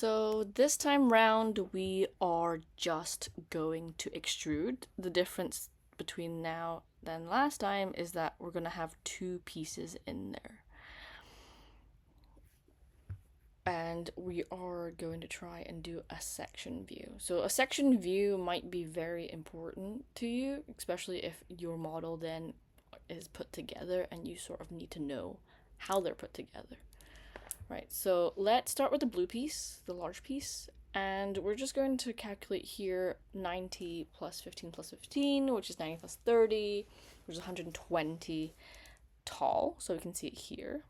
So this time round, we are just going to extrude. The difference between now and last time is that we're going to have two pieces in there. And we are going to try and do a section view. So a section view might be very important to you, especially if your model then is put together and you sort of need to know how they're put together. Right, so let's start with the blue piece, the large piece, and we're just going to calculate here 90 plus 15 plus 15, which is 90 plus 30, which is 120 tall, so we can see it here.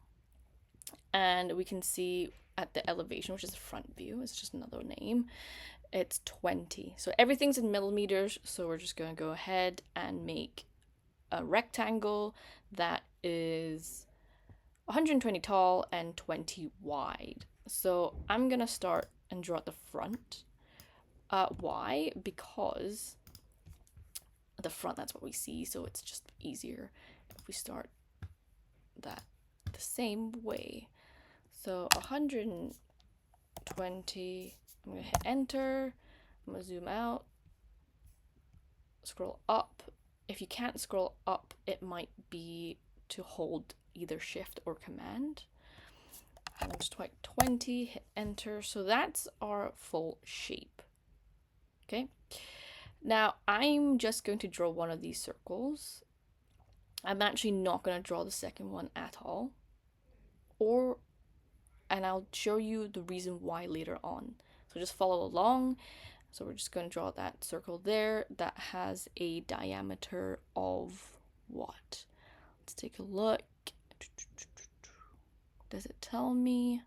And we can see at the elevation, which is the front view, it's just another name, it's 20. So everything's in millimeters, so we're just going to go ahead and make a rectangle that is 120 tall and 20 wide. So I'm gonna start and draw at the front. Why? Because at the front, that's what we see, so it's just easier if we start that the same way. So 120, I'm gonna hit enter, I'm gonna zoom out, scroll up. If you can't scroll up, it might be to hold either shift or command. And just type 20, hit enter. So that's our full shape. Okay. Now I'm just going to draw one of these circles. I'm actually not going to draw the second one at all. And I'll show you the reason why later on. So just follow along. So we're just going to draw that circle there that has a diameter of what? Let's take a look. Does it tell me?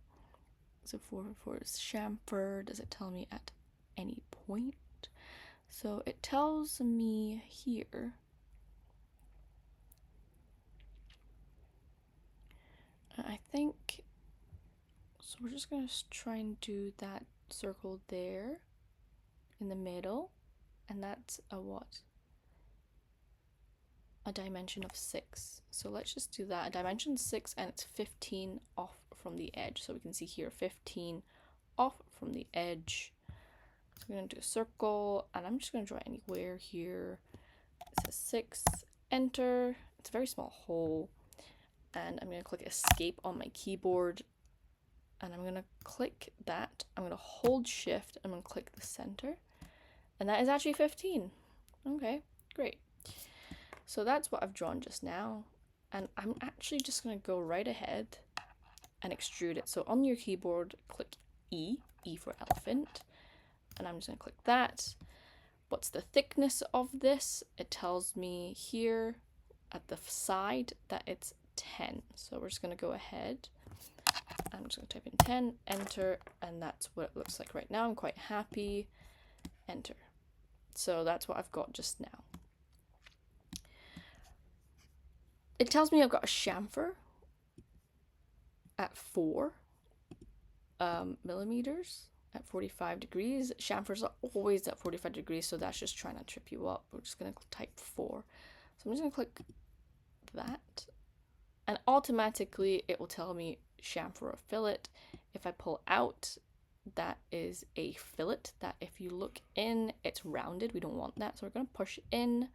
So for chamfer, does it tell me at any point? So it tells me here. I think, so we're just gonna try and do that circle there in the middle, and that's a what? A dimension of 6. So let's just do that. A dimension 6, and it's 15 off from the edge. So we can see here 15 off from the edge. So we're going to do a circle, and I'm just going to draw anywhere here. It says 6, enter. It's a very small hole. And I'm going to click escape on my keyboard. And I'm going to click that. I'm going to hold shift. I'm going to click the center. And that is actually 15. Okay, great. So that's what I've drawn just now, and I'm actually just going to go right ahead and extrude it. So on your keyboard, click E for elephant, and I'm just going to click that. What's the thickness of this? It tells me here at the side that it's 10. So we're just going to go ahead. I'm just going to type in 10, enter, and that's what it looks like right now. I'm quite happy. Enter. So that's what I've got just now. It tells me I've got a chamfer at 4 millimeters at 45 degrees. Chamfers are always at 45 degrees, so that's just trying to trip you up. We're just going to type 4. So I'm just going to click that, and automatically it will tell me chamfer or fillet. If I pull out, that is a fillet that if you look in, it's rounded. We don't want that, so we're going to push in,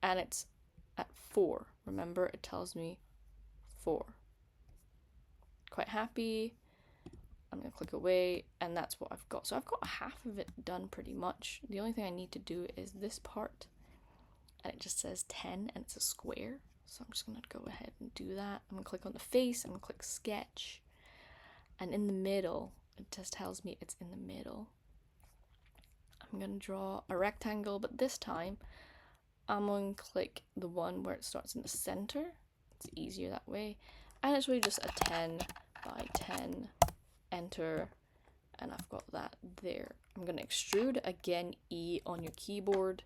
and it's at 4. Remember, it tells me 4. Quite happy. I'm going to click away, and that's what I've got. So I've got half of it done pretty much. The only thing I need to do is this part, and it just says 10, and it's a square. So I'm just going to go ahead and do that. I'm going to click on the face. I'm going to click sketch, and in the middle, it just tells me it's in the middle. I'm going to draw a rectangle, but this time I'm going to click the one where it starts in the center. It's easier that way. And it's really just a 10 by 10, enter, and I've got that there. I'm going to extrude, again, E on your keyboard.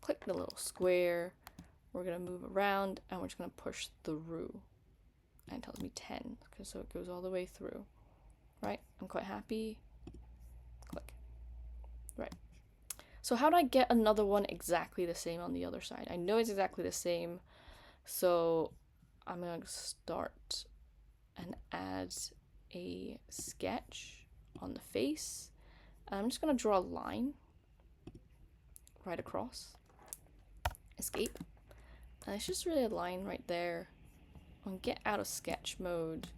Click the little square. We're going to move around, and we're just going to push through. And it tells me 10, so it goes all the way through. Right? I'm quite happy. Click. Right. So how do I get another one exactly the same on the other side? I know it's exactly the same, so I'm going to start and add a sketch on the face. I'm just going to draw a line right across. Escape. And it's just really a line right there. I'll get out of sketch mode.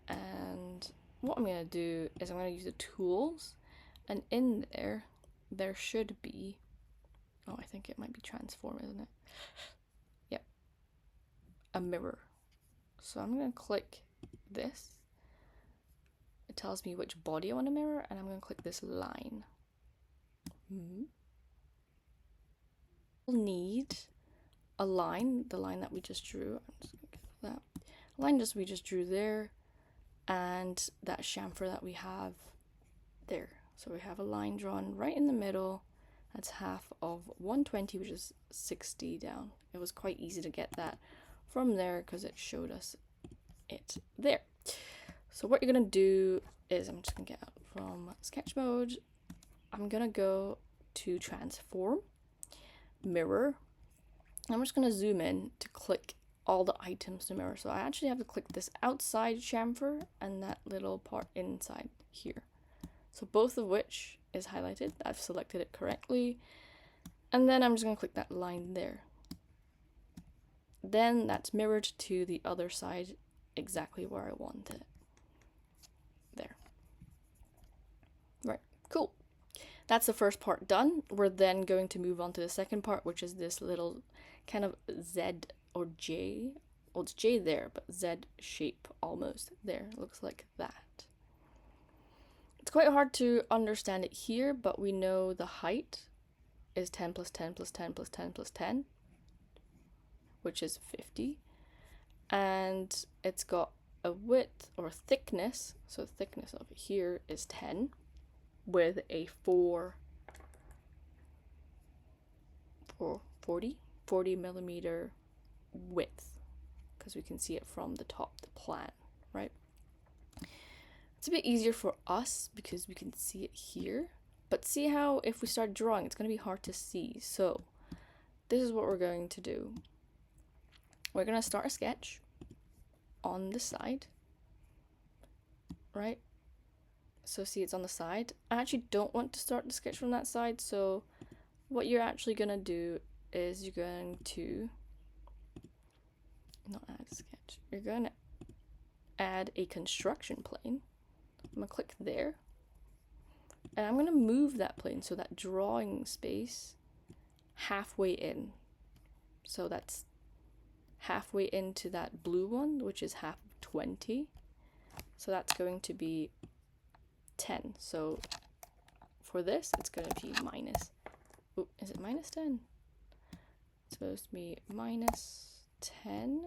And what I'm going to do is I'm going to use the tools. And in there should be... Oh, I think it might be transform, isn't it? Yep. A mirror. So I'm going to click this. It tells me which body I want to mirror, and I'm going to click this line. We'll need a line, the line that we just drew. I'm just going to get that line we just drew there, and that chamfer that we have there. So we have a line drawn right in the middle. That's half of 120, which is 60 down. It was quite easy to get that from there because it showed us it there. So what you're gonna do is, I'm just gonna get out from sketch mode. I'm gonna go to transform, mirror. I'm just gonna zoom in to click all the items to mirror. So I actually have to click this outside chamfer and that little part inside here. So both of which is highlighted. I've selected it correctly. And then I'm just gonna click that line there. Then that's mirrored to the other side exactly where I want it. There. Right, cool. That's the first part done. We're then going to move on to the second part, which is this little kind of Z or J. Well, it's J there, but Z shape almost there. Looks like that. It's quite hard to understand it here, but we know the height is 10 plus 10 plus 10 plus 10 plus 10, which is 50. And it's got a width or thickness, so thickness over here is 10 with a 40 millimeter width, because we can see it from the top, the plan, right? It's a bit easier for us because we can see it here, but see how if we start drawing, it's going to be hard to see. So this is what we're going to do. We're going to start a sketch on the side, right? So see, it's on the side. I actually don't want to start the sketch from that side, so what you're actually going to do is you're going to not add a sketch. You're going to add a construction plane. I'm going to click there, and I'm going to move that plane so that drawing space halfway in. So that's halfway into that blue one, which is half of 20. So that's going to be 10. So for this, it's going to be minus. Oh, is it minus 10? It's supposed to be minus 10.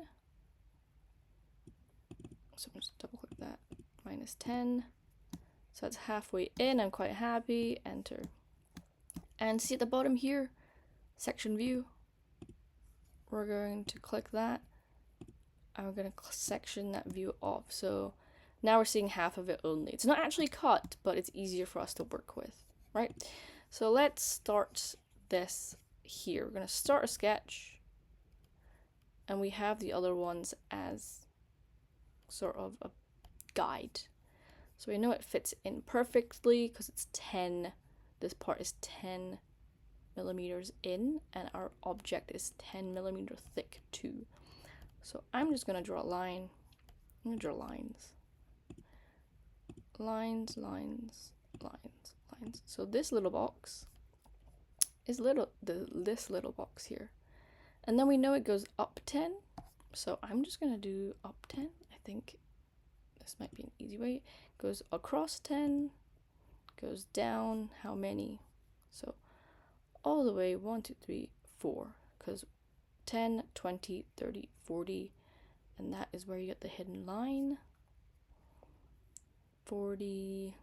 So I'm just double click that. Minus 10. So that's halfway in. I'm quite happy. Enter. And see at the bottom here, section view. We're going to click that. I'm going to section that view off. So now we're seeing half of it only. It's not actually cut, but it's easier for us to work with, right? So let's start this here. We're going to start a sketch, and we have the other ones as sort of a guide. So we know it fits in perfectly because it's 10. This part is 10 millimeters in, and our object is 10 millimeter thick too. So I'm just going to draw a line. I'm going to draw lines. Lines, lines, lines, lines. So this little box is this little box here. And then we know it goes up 10. So I'm just going to do up 10. I think this might be an easy way. Goes across 10, goes down how many? So all the way 1, 2, 3, 4, because 10, 20, 30, 40, and that is where you get the hidden line. 40,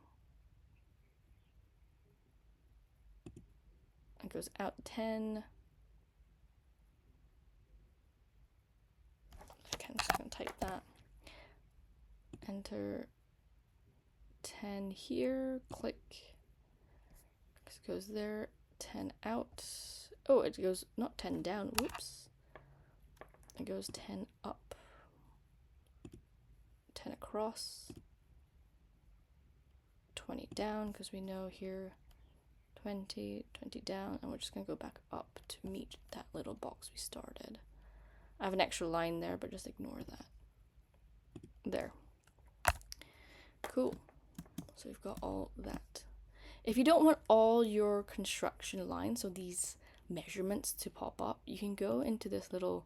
it goes out 10. I'm just going to type that. Enter 10 here, click, it goes there, 10 out. Oh, it goes not 10 down, whoops. It goes 10 up, 10 across, 20 down because we know here 20, 20 down, and we're just going to go back up to meet that little box we started. I have an extra line there, but just ignore that. There. Cool. So we've got all that. If you don't want all your construction lines, so these measurements to pop up, you can go into this little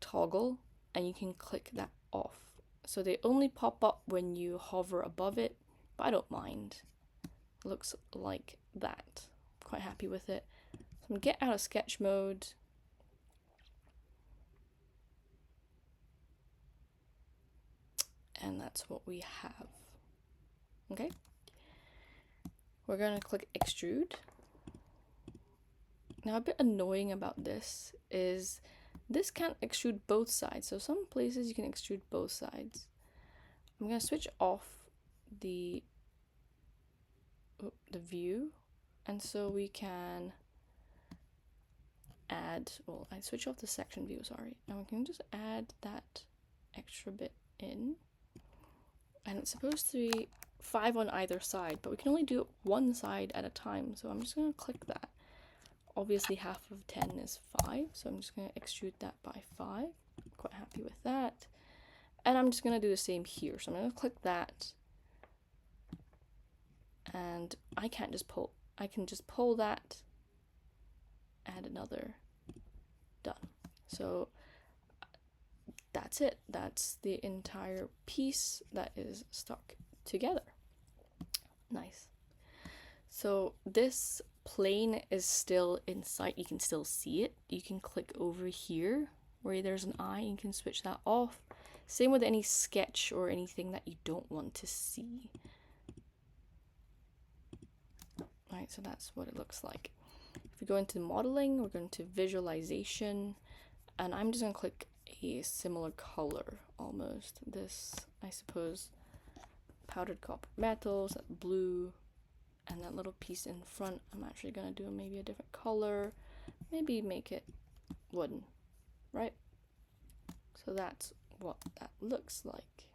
toggle and you can click that off. So they only pop up when you hover above it, but I don't mind. It looks like that. Quite happy with it. So I'm gonna get out of sketch mode. And that's what we have. Okay. We're gonna click extrude. Now a bit annoying about this is this can't extrude both sides. So some places you can extrude both sides. I'm gonna switch off the view, and so we can add, well, I switch off the section view, sorry, and we can just add that extra bit in. And it's supposed to be 5 on either side, but we can only do it one side at a time, so I'm just gonna click that. Obviously half of 10 is 5, so I'm just gonna extrude that by 5. Quite happy with that. And I'm just gonna do the same here, so I'm gonna click that. And I can just pull that, add another, done. So that's it. That's the entire piece that is stuck together. Nice. So this plane is still in sight. You can still see it. You can click over here where there's an eye. You can switch that off. Same with any sketch or anything that you don't want to see. Alright, so that's what it looks like. If we go into modeling, we're going to visualization, and I'm just going to click a similar color almost. This, I suppose, powdered copper metals, that blue, and that little piece in front, I'm actually going to do maybe a different color, maybe make it wooden, right? So that's what that looks like.